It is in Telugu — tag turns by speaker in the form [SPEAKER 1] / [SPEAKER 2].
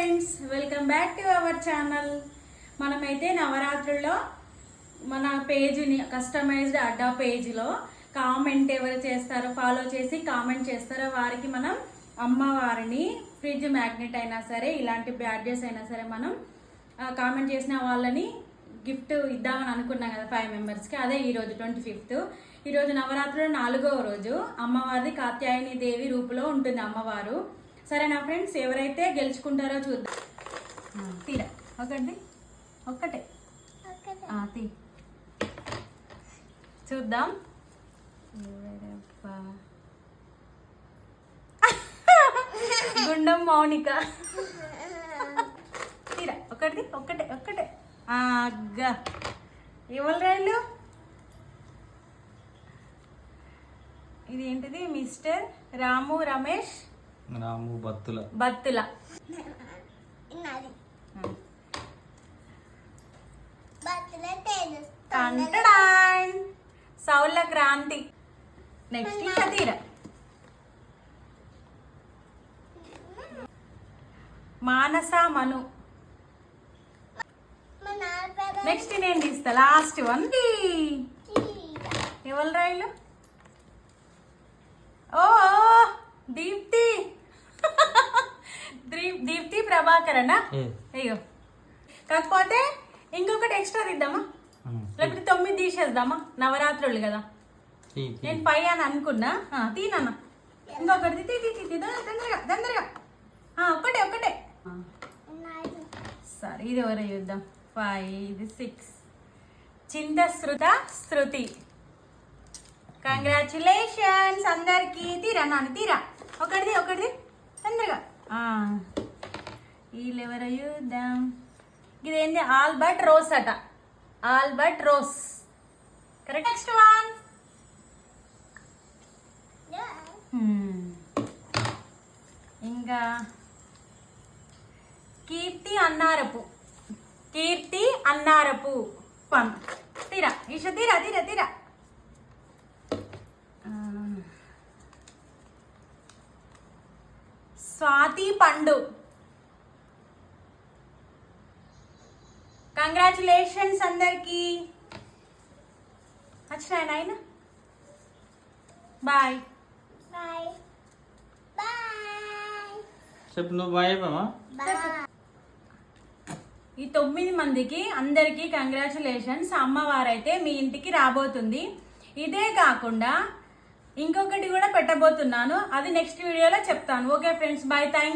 [SPEAKER 1] Friends, welcome back to our channel. మనమైతే నవరాత్రుల్లో మన పేజీని కస్టమైజ్డ్ అడ్డా పేజీలో కామెంట్ ఎవరు చేస్తారో, ఫాలో చేసి కామెంట్ చేస్తారో వారికి మనం అమ్మవారిని ఫ్రిడ్జ్ మ్యాగ్నెట్ అయినా సరే, ఇలాంటి బ్యాడ్జెస్ అయినా సరే మనం కామెంట్ చేసిన వాళ్ళని గిఫ్ట్ ఇద్దామని అనుకున్నాం కదా 5 మెంబర్స్కి. అదే ఈరోజు 25th. ఈరోజు నవరాత్రులు 4వ రోజు. అమ్మవారిది కాత్యాయని దేవి రూపులో ఉంటుంది అమ్మవారు. సరేనా ఫ్రెండ్స్, ఎవరైతే గెలుచుకుంటారో చూద్దాం. తీరా ఒక్కటే తీ చూద్దాం. గుండం మౌనిక. తీరా ఒక్కటే అగ్గా. ఎవరు రైలు ఇది ఏంటిది? మిస్టర్ రాము రమేష్ బత్తుల. సౌల క్రాంతి. నెక్స్ట్ సతీర. మానస మను. నెక్స్ట్ నేను తీస్తా లాస్ట్ వన్. ఎవరు రైలు? ఓ దీప్తి. దీప్తి ప్రభాకరణ. అయ్యో, కాకపోతే ఇంకొకటి ఎక్స్ట్రా తీద్దామా, లేకపోతే 9 తీసేద్దామా? నవరాత్రులు కదా, నేను 5 అని అనుకున్నా. తీనన్నా ఇంకొకటి తొందరగా. ఒక్కటే సరే, ఇది ఎవరో చూద్దాం. 5, ఇది 6. చింతశ్రుత శృతి. కంగ్రాచులేషన్స్ అందరికి. తీరా నాన్న, తీరా ఒకటిది తొందరగా. వీళ్ళెవరో చూద్దాం. ఇదేంటి? ఆల్బర్ట్ రోస్ అట. Albert Rose correct. Next one. ఇంకా కీర్తి అన్నారపు. పన్. తీరా ఈష, తీరా. స్వాతి పండు. కంగ్రాచులేషన్స్ అందరికి. వచ్చినాయి నాయన. బాయ్.
[SPEAKER 2] చెప్పు నువ్వు బాయ్.
[SPEAKER 1] ఈ 9 మందికి అందరికీ కంగ్రాచులేషన్స్. అమ్మవారైతే మీ ఇంటికి రాబోతుంది. ఇదే కాకుండా ఇంకొకటి కూడా పెట్టబోతున్నాను, అది నెక్స్ట్ వీడియోలో చెప్తాను. Okay friends, bye. థ్యాంక్